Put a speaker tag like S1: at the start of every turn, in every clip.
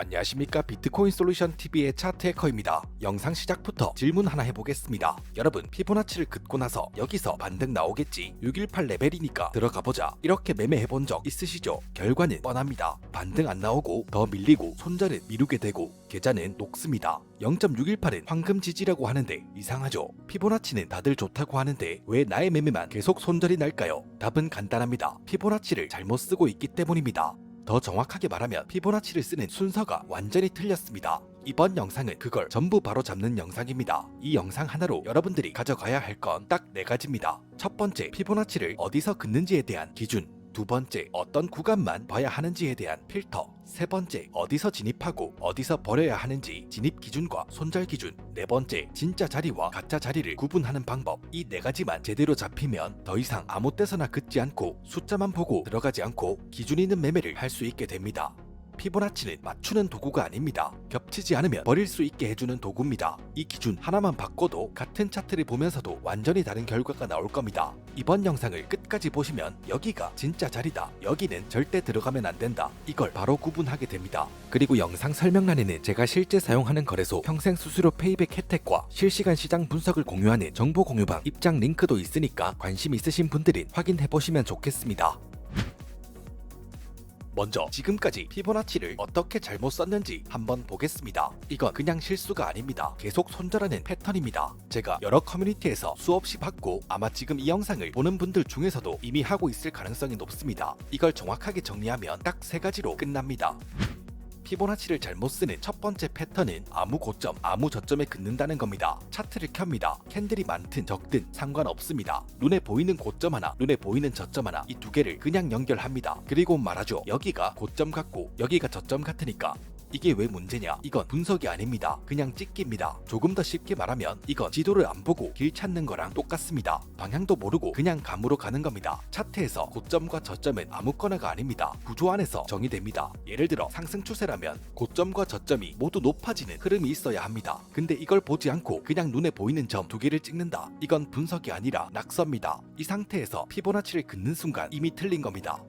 S1: 안녕하십니까. 비트코인 솔루션 TV의 차트 해커입니다. 영상 시작부터 질문 하나 해보겠습니다. 여러분, 피보나치를 긋고 나서 여기서 반등 나오겠지, 618 레벨이니까 들어가보자, 이렇게 매매해본 적 있으시죠? 결과는 뻔합니다. 반등 안 나오고 더 밀리고 손절은 미루게 되고 계좌는 녹습니다. 0.618은 황금 지지라고 하는데 이상하죠? 피보나치는 다들 좋다고 하는데 왜 나의 매매만 계속 손절이 날까요? 답은 간단합니다. 피보나치를 잘못 쓰고 있기 때문입니다. 더 정확하게 말하면 피보나치를 쓰는 순서가 완전히 틀렸습니다. 이번 영상은 그걸 전부 바로 잡는 영상입니다. 이 영상 하나로 여러분들이 가져가야 할 건 딱 4가지입니다. 첫 번째, 피보나치를 어디서 긋는지에 대한 기준. 두 번째, 어떤 구간만 봐야 하는지에 대한 필터. 세 번째, 어디서 진입하고 어디서 버려야 하는지 진입 기준과 손절 기준. 네 번째, 진짜 자리와 가짜 자리를 구분하는 방법. 이 4가지만 제대로 잡히면 더 이상 아무 때서나 긋지 않고 숫자만 보고 들어가지 않고 기준 있는 매매를 할 수 있게 됩니다. 피보나치는 맞추는 도구가 아닙니다. 겹치지 않으면 버릴 수 있게 해주는 도구입니다. 이 기준 하나만 바꿔도 같은 차트를 보면서도 완전히 다른 결과가 나올 겁니다. 이번 영상을 끝까지 보시면 여기가 진짜 자리다, 여기는 절대 들어가면 안 된다, 이걸 바로 구분하게 됩니다. 그리고 영상 설명란에는 제가 실제 사용하는 거래소 평생 수수료 페이백 혜택과 실시간 시장 분석을 공유하는 정보 공유방 입장 링크도 있으니까 관심 있으신 분들은 확인해보시면 좋겠습니다. 먼저 지금까지 피보나치를 어떻게 잘못 썼는지 한번 보겠습니다. 이건 그냥 실수가 아닙니다. 계속 손절하는 패턴입니다. 제가 여러 커뮤니티에서 수없이 봤고 아마 지금 이 영상을 보는 분들 중에서도 이미 하고 있을 가능성이 높습니다. 이걸 정확하게 정리하면 딱 3가지로 끝납니다. 피보나치를 잘못 쓰는 첫 번째 패턴은 아무 고점, 아무 저점에 긋는다는 겁니다. 차트를 켭니다. 캔들이 많든 적든 상관없습니다. 눈에 보이는 고점 하나, 눈에 보이는 저점 하나, 이 2개를 그냥 연결합니다. 그리고 말하죠. 여기가 고점 같고 여기가 저점 같으니까 이게 왜 문제냐? 이건 분석이 아닙니다. 그냥 찍기입니다. 조금 더 쉽게 말하면 이건 지도를 안 보고 길 찾는 거랑 똑같습니다. 방향도 모르고 그냥 감으로 가는 겁니다. 차트에서 고점과 저점은 아무거나가 아닙니다. 구조 안에서 정의됩니다. 예를 들어 상승 추세라면 고점과 저점이 모두 높아지는 흐름이 있어야 합니다. 근데 이걸 보지 않고 그냥 눈에 보이는 점 2개를 찍는다. 이건 분석이 아니라 낙서입니다. 이 상태에서 피보나치를 긋는 순간 이미 틀린 겁니다.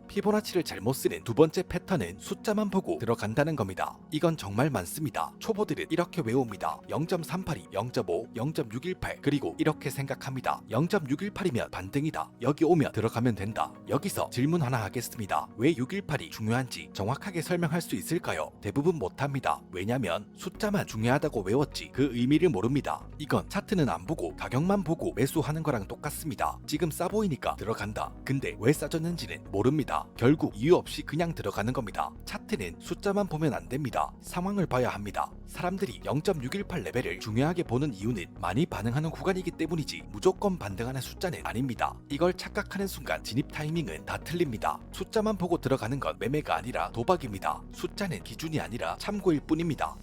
S1: 피보나치를 잘못 쓰는 두 번째 패턴은 숫자만 보고 들어간다는 겁니다. 이건 정말 많습니다. 초보들은 이렇게 외웁니다. 0.382, 0.5, 0.618 그리고 이렇게 생각합니다. 0.618이면 반등이다. 여기 오면 들어가면 된다. 여기서 질문 하나 하겠습니다. 왜 618이 중요한지 정확하게 설명할 수 있을까요? 대부분 못합니다. 왜냐면 숫자만 중요하다고 외웠지 그 의미를 모릅니다. 이건 차트는 안 보고 가격만 보고 매수하는 거랑 똑같습니다. 지금 싸 보이니까 들어간다. 근데 왜 싸졌는지는 모릅니다. 결국 이유 없이 그냥 들어가는 겁니다. 차트는 숫자만 보면 안 됩니다. 상황을 봐야 합니다. 사람들이 0.618 레벨을 중요하게 보는 이유는 많이 반응하는 구간이기 때문이지 무조건 반등하는 숫자는 아닙니다. 이걸 착각하는 순간 진입 타이밍은 다 틀립니다. 숫자만 보고 들어가는 건 매매가 아니라 도박입니다. 숫자는 기준이 아니라 참고일 뿐입니다.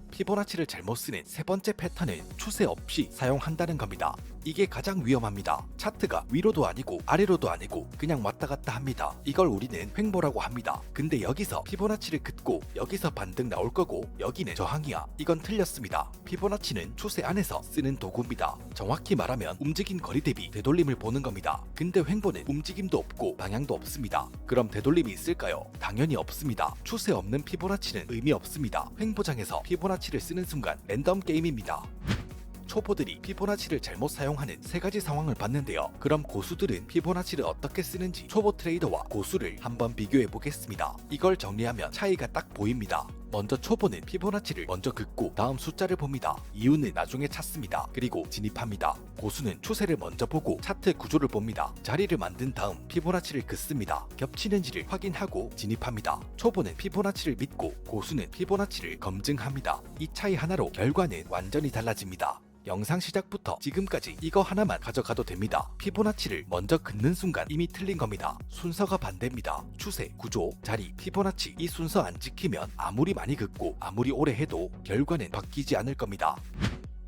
S1: 피보나치를 잘못 쓰는 세 번째 패턴은 추세 없이 사용한다는 겁니다. 이게 가장 위험합니다. 차트가 위로도 아니고 아래로도 아니고 그냥 왔다 갔다 합니다. 이걸 우리는 횡보라고 합니다. 근데 여기서 피보나치를 긋고 여기서 반등 나올 거고 여기는 저항이야. 이건 틀렸습니다. 피보나치는 추세 안에서 쓰는 도구입니다. 정확히 말하면 움직인 거리 대비 되돌림을 보는 겁니다. 근데 횡보는 움직임도 없고 방향도 없습니다. 그럼 되돌림이 있을까요? 당연히 없습니다. 추세 없는 피보나치는 의미 없습니다. 횡보장에서 피보나치를 쓰는 순간 랜덤 게임입니다. 초보들이 피보나치를 잘못 사용하는 3가지 상황을 봤는데요. 그럼 고수들은 피보나치를 어떻게 쓰는지 초보 트레이더와 고수를 한번 비교해 보겠습니다. 이걸 정리하면 차이가 딱 보입니다. 먼저 초보는 피보나치를 먼저 긋고 다음 숫자를 봅니다. 이유는 나중에 찾습니다. 그리고 진입합니다. 고수는 추세를 먼저 보고 차트 구조를 봅니다. 자리를 만든 다음 피보나치를 긋습니다. 겹치는지를 확인하고 진입합니다. 초보는 피보나치를 믿고 고수는 피보나치를 검증합니다. 이 차이 하나로 결과는 완전히 달라집니다. 영상 시작부터 지금까지 이거 하나만 가져가도 됩니다. 피보나치를 먼저 긋는 순간 이미 틀린 겁니다. 순서가 반대입니다. 추세, 구조, 자리, 피보나치 이 순서 안 지키면 아무리 많이 긋고 아무리 오래 해도 결과는 바뀌지 않을 겁니다.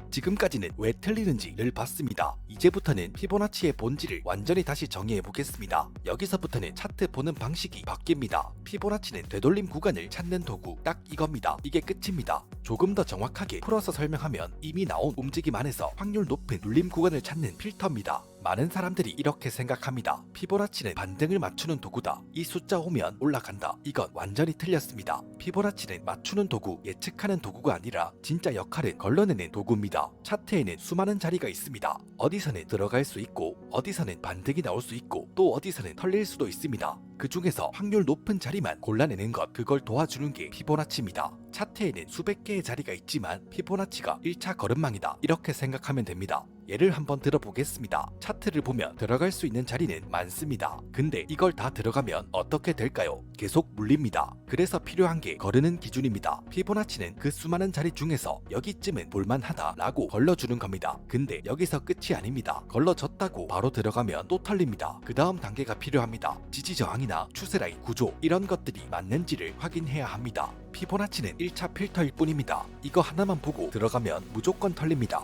S1: 지금까지는 왜 틀리는지를 봤습니다. 이제부터는 피보나치의 본질을 완전히 다시 정의해 보겠습니다. 여기서부터는 차트 보는 방식이 바뀝니다. 피보나치는 되돌림 구간을 찾는 도구, 딱 이겁니다. 이게 끝입니다. 조금 더 정확하게 풀어서 설명하면 이미 나온 움직임 안에서 확률 높은 눌림 구간을 찾는 필터입니다. 많은 사람들이 이렇게 생각합니다. 피보나치는 반등을 맞추는 도구다. 이 숫자 오면 올라간다. 이건 완전히 틀렸습니다. 피보나치는 맞추는 도구, 예측하는 도구가 아니라 진짜 역할을 걸러내는 도구입니다. 차트에는 수많은 자리가 있습니다. 어디서는 들어갈 수 있고 어디서는 반등이 나올 수 있고 또 어디서는 털릴 수도 있습니다. 그 중에서 확률 높은 자리만 골라내는 것, 그걸 도와주는 게 피보나치입니다. 차트에는 수백 개의 자리가 있지만 피보나치가 1차 걸음망이다. 이렇게 생각하면 됩니다. 예를 한번 들어보겠습니다. 차트를 보면 들어갈 수 있는 자리는 많습니다. 근데 이걸 다 들어가면 어떻게 될까요? 계속 물립니다. 그래서 필요한 게 거르는 기준입니다. 피보나치는 그 수많은 자리 중에서 여기쯤은 볼만하다 라고 걸러주는 겁니다. 근데 여기서 끝이 아닙니다. 걸러졌다고 바로 들어가면 또 털립니다. 그 다음 단계가 필요합니다. 지지저항이나 추세라인, 구조 이런 것들이 맞는지를 확인해야 합니다. 피보나치는 1차 필터일 뿐입니다. 이거 하나만 보고 들어가면 무조건 털립니다.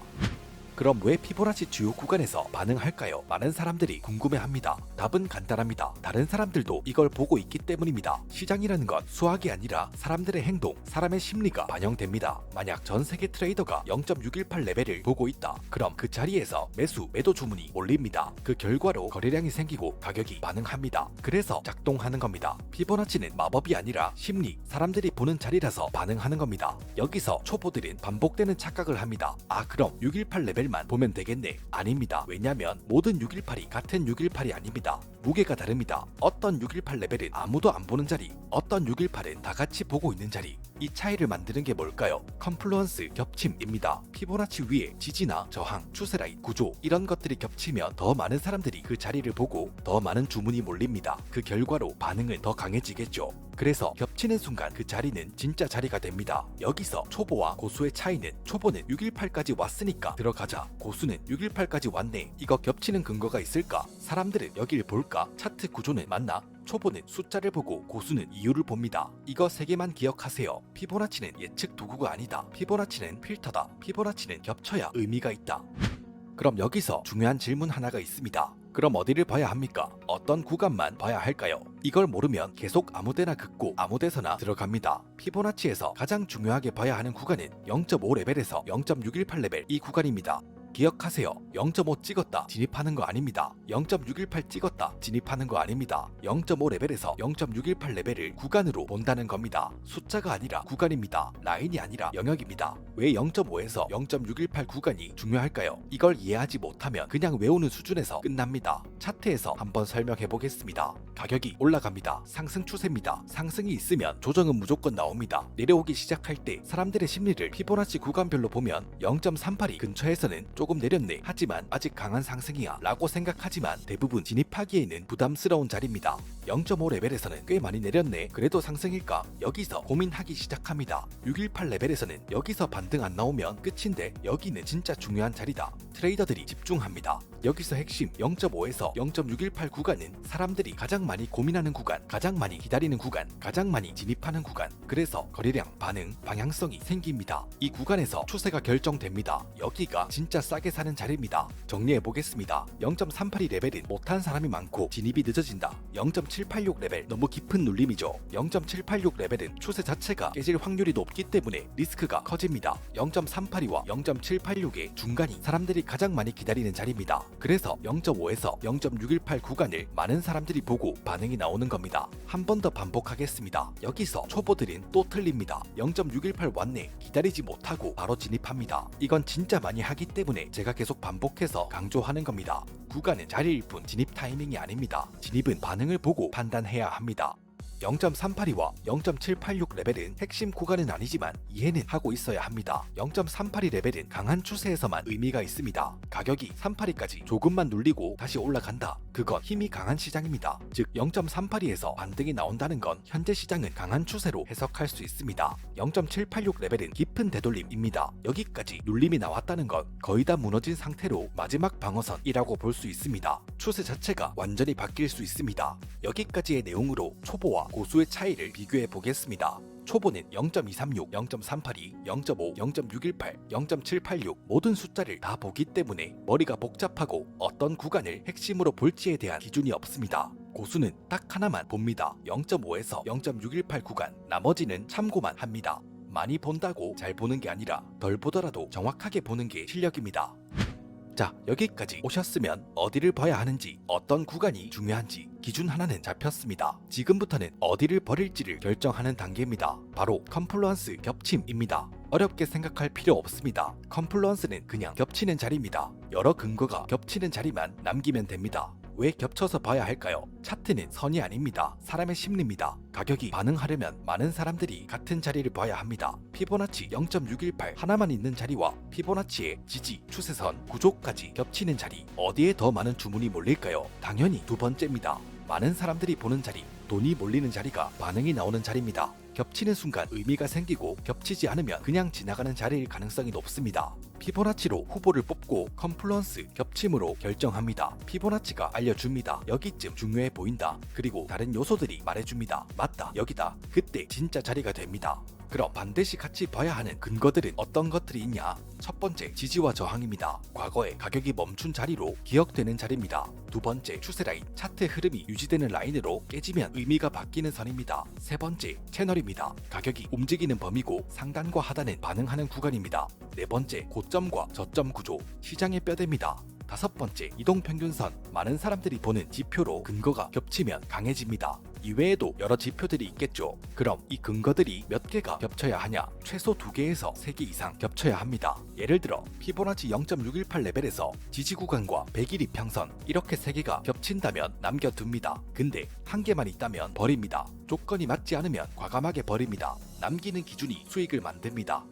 S1: 그럼 왜 피보나치 주요 구간에서 반응할까요? 많은 사람들이 궁금해합니다. 답은 간단합니다. 다른 사람들도 이걸 보고 있기 때문입니다. 시장이라는 건 수학이 아니라 사람들의 행동, 사람의 심리가 반영됩니다. 만약 전 세계 트레이더가 0.618 레벨을 보고 있다. 그럼 그 자리에서 매수, 매도 주문이 몰립니다. 그 결과로 거래량이 생기고 가격이 반응합니다. 그래서 작동하는 겁니다. 피보나치는 마법이 아니라 심리, 사람들이 보는 자리라서 반응하는 겁니다. 여기서 초보들은 반복되는 착각을 합니다. 아, 그럼 618 레벨 만 보면 되겠네. 아닙니다. 왜냐면 모든 618이 같은 618이 아닙니다. 무게가 다릅니다. 어떤 618 레벨은 아무도 안 보는 자리, 어떤 618은 다 같이 보고 있는 자리. 이 차이를 만드는 게 뭘까요? 컨플루언스, 겹침입니다. 피보나치 위에 지지나 저항, 추세라인, 구조 이런 것들이 겹치면 더 많은 사람들이 그 자리를 보고 더 많은 주문이 몰립니다. 그 결과로 반응은 더 강해지겠죠. 그래서 겹치는 순간 그 자리는 진짜 자리가 됩니다. 여기서 초보와 고수의 차이는 초보는 618까지 왔으니까 들어가자. 고수는 618까지 왔네. 이거 겹치는 근거가 있을까? 사람들은 여길 볼까? 차트 구조는 맞나? 초보는 숫자를 보고 고수는 이유를 봅니다. 이거 3개만 기억하세요. 피보나치는 예측 도구가 아니다. 피보나치는 필터다. 피보나치는 겹쳐야 의미가 있다. 그럼 여기서 중요한 질문 하나가 있습니다. 그럼 어디를 봐야 합니까? 어떤 구간만 봐야 할까요? 이걸 모르면 계속 아무데나 긋고 아무데서나 들어갑니다. 피보나치에서 가장 중요하게 봐야 하는 구간은 0.5 레벨에서 0.618 레벨 이 구간입니다. 기억하세요. 0.5 찍었다 진입하는 거 아닙니다. 0.618 찍었다 진입하는 거 아닙니다. 0.5 레벨에서 0.618 레벨을 구간으로 본다는 겁니다. 숫자가 아니라 구간입니다. 라인이 아니라 영역입니다. 왜 0.5에서 0.618 구간이 중요할까요? 이걸 이해하지 못하면 그냥 외우는 수준에서 끝납니다. 차트에서 한번 설명해 보겠습니다. 가격이 올라갑니다. 상승 추세입니다. 상승이 있으면 조정은 무조건 나옵니다. 내려오기 시작할 때 사람들의 심리를 피보나치 구간별로 보면 0.382 근처에서는 조금 내렸네. 하지만 아직 강한 상승이야 라고 생각하지만 대부분 진입하기에는 부담스러운 자리입니다. 0.5 레벨에서는 꽤 많이 내렸네. 그래도 상승일까? 여기서 고민하기 시작합니다. 618 레벨에서는 여기서 반등 안 나오면 끝인데 여기는 진짜 중요한 자리다. 트레이더들이 집중합니다. 여기서 핵심 0.5에서 0.618 구간은 사람들이 가장 많이 고민하는 구간, 가장 많이 기다리는 구간, 가장 많이 진입하는 구간. 그래서 거래량, 반응, 방향성이 생깁니다. 이 구간에서 추세가 결정됩니다. 여기가 진짜 싸게 사는 자리입니다. 정리해 보겠습니다. 0.382 레벨은 못한 사람이 많고 진입이 늦어진다. 0.786 레벨 너무 깊은 눌림이죠. 0.786 레벨은 추세 자체가 깨질 확률이 높기 때문에 리스크가 커집니다. 0.382와 0.786의 중간이 사람들이 가장 많이 기다리는 자리입니다. 그래서 0.5에서 0.618 구간을 많은 사람들이 보고 반응이 나오는 겁니다. 한 번 더 반복하겠습니다. 여기서 초보들은 또 틀립니다. 0.618 왔네. 기다리지 못하고 바로 진입합니다. 이건 진짜 많이 하기 때문에 제가 계속 반복해서 강조하는 겁니다. 구간은 자리일 뿐 진입 타이밍이 아닙니다. 진입은 반응을 보고 판단해야 합니다. 0.382와 0.786 레벨은 핵심 구간은 아니지만 이해는 하고 있어야 합니다. 0.382 레벨은 강한 추세에서만 의미가 있습니다. 가격이 382까지 조금만 눌리고 다시 올라간다. 그건 힘이 강한 시장입니다. 즉 0.382에서 반등이 나온다는 건 현재 시장은 강한 추세로 해석할 수 있습니다. 0.786 레벨은 깊은 되돌림입니다. 여기까지 눌림이 나왔다는 건 거의 다 무너진 상태로 마지막 방어선이라고 볼 수 있습니다. 추세 자체가 완전히 바뀔 수 있습니다. 여기까지의 내용으로 초보와 고수의 차이를 비교해 보겠습니다. 초보는 0.236, 0.382, 0.5, 0.618, 0.786 모든 숫자를 다 보기 때문에 머리가 복잡하고 어떤 구간을 핵심으로 볼지에 대한 기준이 없습니다. 고수는 딱 하나만 봅니다. 0.5에서 0.618 구간, 나머지는 참고만 합니다. 많이 본다고 잘 보는 게 아니라 덜 보더라도 정확하게 보는 게 실력입니다. 자, 여기까지 오셨으면 어디를 봐야 하는지, 어떤 구간이 중요한지 기준 하나는 잡혔습니다. 지금부터는 어디를 버릴지를 결정하는 단계입니다. 바로 컴플루언스 겹침입니다. 어렵게 생각할 필요 없습니다. 컴플루언스는 그냥 겹치는 자리입니다. 여러 근거가 겹치는 자리만 남기면 됩니다. 왜 겹쳐서 봐야 할까요? 차트는 선이 아닙니다. 사람의 심리입니다. 가격이 반응하려면 많은 사람들이 같은 자리를 봐야 합니다. 피보나치 0.618 하나만 있는 자리와 피보나치의 지지, 추세선, 구조까지 겹치는 자리, 어디에 더 많은 주문이 몰릴까요? 당연히 두 번째입니다. 많은 사람들이 보는 자리, 돈이 몰리는 자리가 반응이 나오는 자리입니다. 겹치는 순간 의미가 생기고 겹치지 않으면 그냥 지나가는 자리일 가능성이 높습니다. 피보나치로 후보를 뽑고 컴플루언스 겹침으로 결정합니다. 피보나치가 알려줍니다. 여기쯤 중요해 보인다. 그리고 다른 요소들이 말해줍니다. 맞다, 여기다. 그때 진짜 자리가 됩니다. 그럼 반드시 같이 봐야 하는 근거들은 어떤 것들이 있냐? 첫 번째, 지지와 저항입니다. 과거에 가격이 멈춘 자리로 기억되는 자리입니다. 두 번째, 추세 라인, 차트 흐름이 유지되는 라인으로 깨지면 의미가 바뀌는 선입니다. 세 번째, 채널입니다. 가격이 움직이는 범위고 상단과 하단은 반응하는 구간입니다. 네 번째, 고점과 저점 구조, 시장의 뼈대입니다. 다섯 번째, 이동평균선, 많은 사람들이 보는 지표로 근거가 겹치면 강해집니다. 이외에도 여러 지표들이 있겠죠. 그럼 이 근거들이 몇 개가 겹쳐야 하냐? 최소 2개에서 3개 이상 겹쳐야 합니다. 예를 들어 피보나치 0.618 레벨에서 지지 구간과 100일 이평선 이렇게 3개가 겹친다면 남겨둡니다. 근데 한 개만 있다면 버립니다. 조건이 맞지 않으면 과감하게 버립니다. 남기는 기준이 수익을 만듭니다.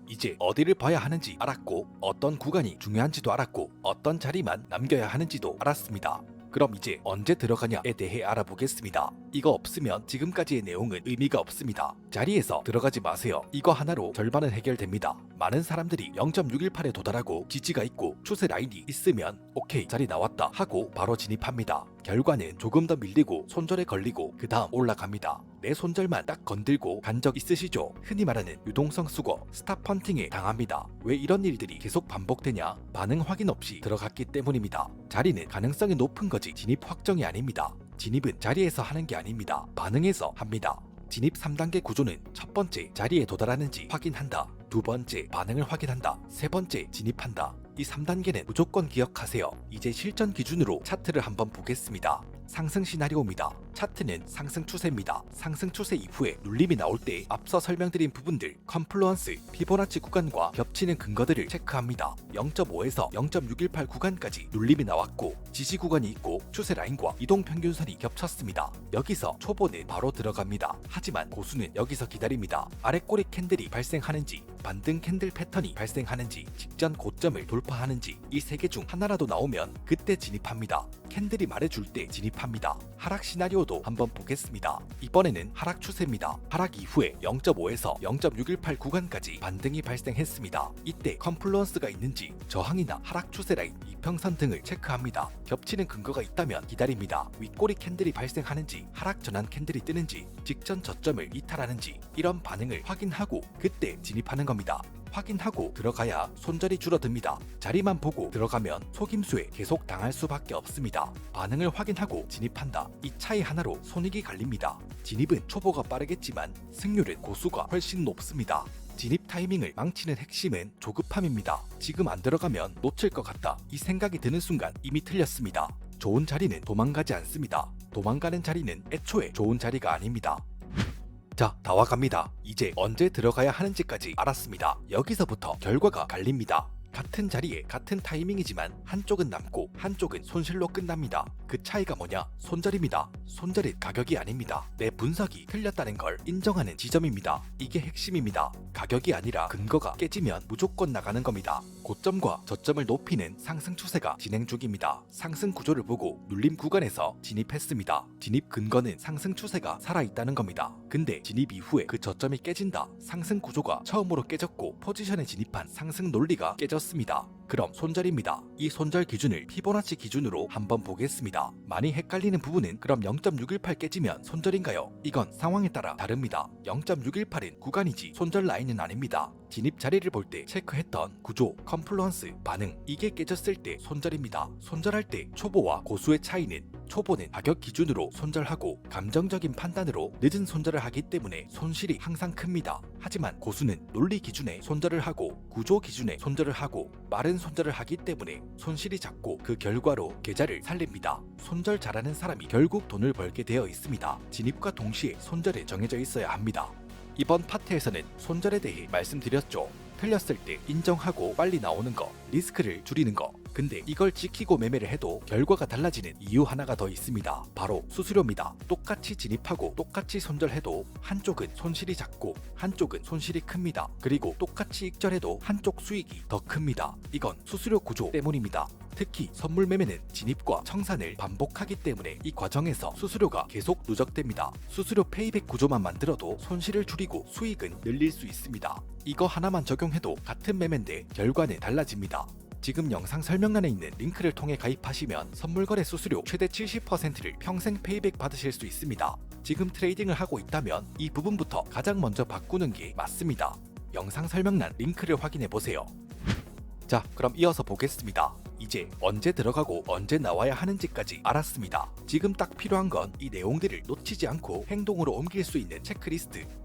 S1: 이제 어디를 봐야 하는지 알았고, 어떤 구간이 중요한지도 알았고, 어떤 자리만 남겨야 하는지도 알았습니다. 그럼 이제 언제 들어가냐에 대해 알아보겠습니다. 이거 없으면 지금까지의 내용은 의미가 없습니다. 자리에서 들어가지 마세요. 이거 하나로 절반은 해결됩니다. 많은 사람들이 0.618에 도달하고 지지가 있고 추세 라인이 있으면 오케이, 자리 나왔다 하고 바로 진입합니다. 결과는 조금 더 밀리고 손절에 걸리고 그 다음 올라갑니다. 내 손절만 딱 건들고 간 적 있으시죠? 흔히 말하는 유동성 수거, 스탑 펀팅에 당합니다. 왜 이런 일들이 계속 반복되냐? 반응 확인 없이 들어갔기 때문입니다. 자리는 가능성이 높은 거지 진입 확정이 아닙니다. 진입은 자리에서 하는 게 아닙니다. 반응에서 합니다. 진입 3단계 구조는 첫 번째, 자리에 도달하는지 확인한다. 두 번째, 반응을 확인한다. 세 번째, 진입한다. 이 3단계는 무조건 기억하세요. 이제 실전 기준으로 차트를 한번 보겠습니다. 상승 시나리오입니다. 차트는 상승 추세입니다. 상승 추세 이후에 눌림이 나올 때 앞서 설명드린 부분들, 컴플루언스, 피보나치 구간과 겹치는 근거들을 체크합니다. 0.5에서 0.618 구간까지 눌림이 나왔고 지지 구간이 있고 추세 라인과 이동평균선이 겹쳤습니다. 여기서 초보는 바로 들어갑니다. 하지만 고수는 여기서 기다립니다. 아랫꼬리 캔들이 발생하는지, 반등 캔들 패턴이 발생하는지, 직전 고점을 돌파하는지 이 3개 중 하나라도 나오면 그때 진입합니다. 캔들이 말해줄 때 진입합니다. 하락 시나리오도 한번 보겠습니다. 이번에는 하락 추세입니다. 하락 이후에 0.5에서 0.618 구간까지 반등이 발생했습니다. 이때 컴플루언스가 있는지 저항이나 하락 추세 라인, 이평선 등을 체크합니다. 겹치는 근거가 있다면 기다립니다. 윗꼬리 캔들이 발생하는지, 하락 전환 캔들이 뜨는지, 직전 저점을 이탈하는지 이런 반응을 확인하고 그때 진입하는 겁니다. 확인하고 들어가야 손절이 줄어듭니다. 자리만 보고 들어가면 속임수에 계속 당할 수밖에 없습니다. 반응을 확인하고 진입한다. 이 차이 하나로 손익이 갈립니다. 진입은 초보가 빠르겠지만 승률은 고수가 훨씬 높습니다. 진입 타이밍을 망치는 핵심은 조급함입니다. 지금 안 들어가면 놓칠 것 같다. 이 생각이 드는 순간 이미 틀렸습니다. 좋은 자리는 도망가지 않습니다. 도망가는 자리는 애초에 좋은 자리가 아닙니다. 자, 다 와갑니다. 이제 언제 들어가야 하는지까지 알았습니다. 여기서부터 결과가 갈립니다. 같은 자리에 같은 타이밍이지만 한쪽은 남고 한쪽은 손실로 끝납니다. 그 차이가 뭐냐? 손절입니다. 손절은 가격이 아닙니다. 내 분석이 틀렸다는 걸 인정하는 지점입니다. 이게 핵심입니다. 가격이 아니라 근거가 깨지면 무조건 나가는 겁니다. 고점과 저점을 높이는 상승 추세가 진행 중입니다. 상승 구조를 보고 눌림 구간에서 진입했습니다. 진입 근거는 상승 추세가 살아있다는 겁니다. 근데 진입 이후에 그 저점이 깨진다. 상승 구조가 처음으로 깨졌고 포지션에 진입한 상승 논리가 깨졌습니다. 그럼 손절입니다. 이 손절 기준을 피보나치 기준으로 한번 보겠습니다. 많이 헷갈리는 부분은 그럼 0.618 깨지면 손절인가요? 이건 상황에 따라 다릅니다. 0.618은 구간이지 손절 라인은 아닙니다. 진입 자리를 볼 때 체크했던 구조, 컴플루언스, 반응 이게 깨졌을 때 손절입니다. 손절할 때 초보와 고수의 차이는 초보는 가격 기준으로 손절하고 감정적인 판단으로 늦은 손절을 하기 때문에 손실이 항상 큽니다. 하지만 고수는 논리 기준에 손절을 하고 구조 기준에 손절을 하고 빠른 손절을 하기 때문에 손실이 작고 그 결과로 계좌를 살립니다. 손절 잘하는 사람이 결국 돈을 벌게 되어 있습니다. 진입과 동시에 손절이 정해져 있어야 합니다. 이번 파트에서는 손절에 대해 말씀드렸죠. 틀렸을 때 인정하고 빨리 나오는 거, 리스크를 줄이는 거. 근데 이걸 지키고 매매를 해도 결과가 달라지는 이유 하나가 더 있습니다. 바로 수수료입니다. 똑같이 진입하고 똑같이 손절해도 한쪽은 손실이 작고 한쪽은 손실이 큽니다. 그리고 똑같이 익절해도 한쪽 수익이 더 큽니다. 이건 수수료 구조 때문입니다. 특히 선물 매매는 진입과 청산을 반복하기 때문에 이 과정에서 수수료가 계속 누적됩니다. 수수료 페이백 구조만 만들어도 손실을 줄이고 수익은 늘릴 수 있습니다. 이거 하나만 적용해도 같은 매매인데 결과는 달라집니다. 지금 영상 설명란에 있는 링크를 통해 가입하시면 선물 거래 수수료 최대 70%를 평생 페이백 받으실 수 있습니다. 지금 트레이딩을 하고 있다면 이 부분부터 가장 먼저 바꾸는 게 맞습니다. 영상 설명란 링크를 확인해 보세요. 자, 그럼 이어서 보겠습니다. 이제 언제 들어가고 언제 나와야 하는지까지 알았습니다. 지금 딱 필요한 건 이 내용들을 놓치지 않고 행동으로 옮길 수 있는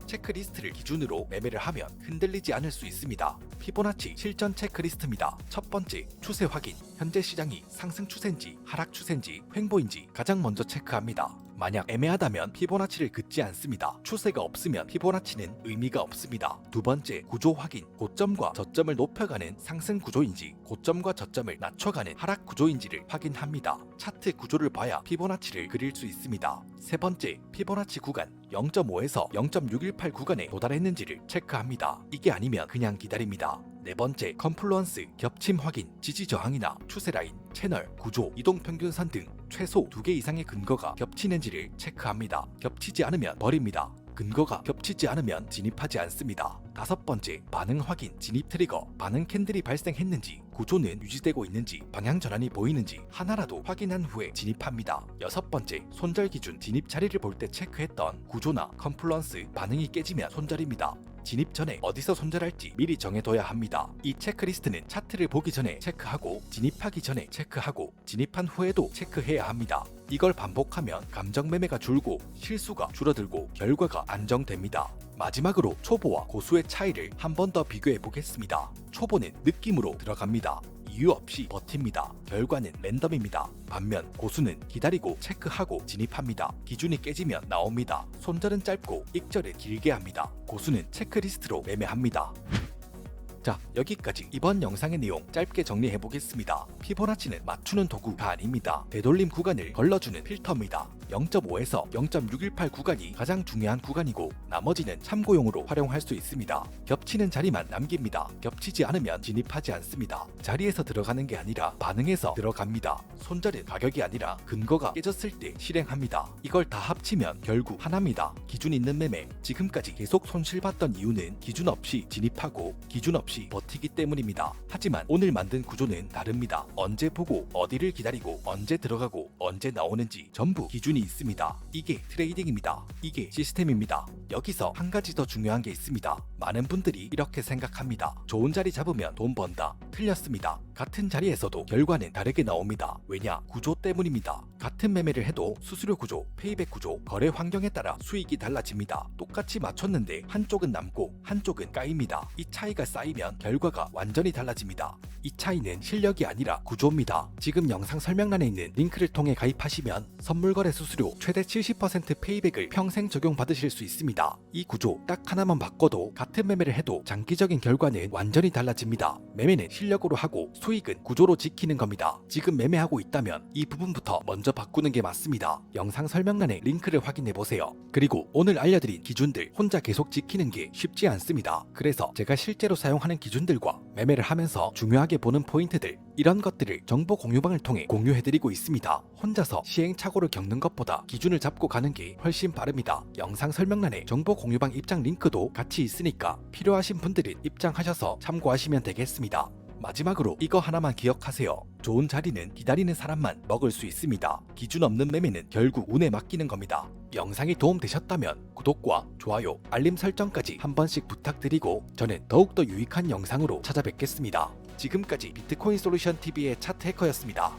S1: 체크리스트를 기준으로 매매를 하면 흔들리지 않을 수 있습니다. 피보나치 실전 체크리스트입니다. 첫 번째, 추세 확인. 현재 시장이 상승 추세인지 하락 추세인지 횡보인지 가장 먼저 체크합니다. 만약 애매하다면 피보나치를 긋지 않습니다. 추세가 없으면 피보나치는 의미가 없습니다. 두 번째, 구조 확인. 고점과 저점을 높여가는 상승 구조인지 고점과 저점을 낮춰가는 하락 구조인지를 확인합니다. 차트 구조를 봐야 피보나치를 그릴 수 있습니다. 세 번째, 피보나치 구간 0.5에서 0.618 구간에 도달했는지를 체크합니다. 이게 아니면 그냥 기다립니다. 네 번째, 컨플루언스 겹침 확인. 지지 저항이나 추세 라인, 채널, 구조, 이동평균선 등 최소 2개 이상의 근거가 겹치는지를 체크합니다. 겹치지 않으면 버립니다. 근거가 겹치지 않으면 진입하지 않습니다. 다섯 번째, 반응 확인. 진입 트리거, 반응 캔들이 발생했는지, 구조는 유지되고 있는지, 방향 전환이 보이는지 하나라도 확인한 후에 진입합니다. 여섯 번째, 손절 기준. 진입 자리를 볼 때 체크했던 구조나 컨플루언스 반응이 깨지면 손절입니다. 진입 전에 어디서 손절할지 미리 정해둬야 합니다. 이 체크리스트는 차트를 보기 전에 체크하고 진입하기 전에 체크하고 진입한 후에도 체크해야 합니다. 이걸 반복하면 감정 매매가 줄고 실수가 줄어들고 결과가 안정됩니다. 마지막으로 초보와 고수의 차이를 한 번 더 비교해 보겠습니다. 초보는 느낌으로 들어갑니다. 이유 없이 버팁니다. 결과는 랜덤입니다. 반면 고수는 기다리고 체크하고 진입합니다. 기준이 깨지면 나옵니다. 손절은 짧고 익절은 길게 합니다. 고수는 체크리스트로 매매합니다. 자, 여기까지 이번 영상의 내용 짧게 정리해 보겠습니다. 피보나치는 맞추는 도구가 아닙니다. 되돌림 구간을 걸러주는 필터입니다. 0.5에서 0.618 구간이 가장 중요한 구간이고 나머지는 참고용으로 활용할 수 있습니다. 겹치는 자리만 남깁니다. 겹치지 않으면 진입하지 않습니다. 자리에서 들어가는 게 아니라 반응해서 들어갑니다. 손절은 가격이 아니라 근거가 깨졌을 때 실행합니다. 이걸 다 합치면 결국 하나입니다. 기준 있는 매매. 지금까지 계속 손실봤던 이유는 기준 없이 진입하고 기준 없이 버티기 때문입니다. 하지만 오늘 만든 구조는 다릅니다. 언제 보고 어디를 기다리고 언제 들어가고 언제 나오는지 전부 기준이 있습니다. 이게 트레이딩입니다. 이게 시스템입니다. 여기서 한 가지 더 중요한 게 있습니다. 많은 분들이 이렇게 생각합니다. 좋은 자리 잡으면 돈 번다. 틀렸습니다. 같은 자리에서도 결과는 다르게 나옵니다. 왜냐? 구조 때문입니다. 같은 매매를 해도 수수료 구조, 페이백 구조, 거래 환경에 따라 수익이 달라집니다. 똑같이 맞췄는데 한쪽은 남고 한쪽은 까입니다. 이 차이가 쌓이면 결과가 완전히 달라집니다. 이 차이는 실력이 아니라 구조입니다. 지금 영상 설명란에 있는 링크를 통해 가입하시면 선물 거래 수수료 최대 70% 페이백을 평생 적용받으실 수 있습니다. 이 구조 딱 하나만 바꿔도 같은 매매를 해도 장기적인 결과는 완전히 달라집니다. 매매는 실력으로 하고 수익은 구조로 지키는 겁니다. 지금 매매하고 있다면 이 부분부터 먼저 바꾸는 게 맞습니다. 영상 설명란에 링크를 확인해 보세요. 그리고 오늘 알려드린 기준들 혼자 계속 지키는 게 쉽지 않습니다. 그래서 제가 실제로 사용하는 기준들과 매매를 하면서 중요하게 보는 포인트들, 이런 것들을 정보 공유방을 통해 공유해드리고 있습니다. 혼자서 시행착오를 겪는 것보다 기준을 잡고 가는 게 훨씬 빠릅니다. 영상 설명란에 정보 공유방 입장 링크도 같이 있으니까 필요하신 분들은 입장하셔서 참고하시면 되겠습니다. 마지막으로 이거 하나만 기억하세요. 좋은 자리는 기다리는 사람만 먹을 수 있습니다. 기준 없는 매매는 결국 운에 맡기는 겁니다. 영상이 도움되셨다면 구독과 좋아요, 알림 설정까지 한 번씩 부탁드리고 저는 더욱더 유익한 영상으로 찾아뵙겠습니다. 지금까지 비트코인 솔루션 TV의 차트 해커였습니다.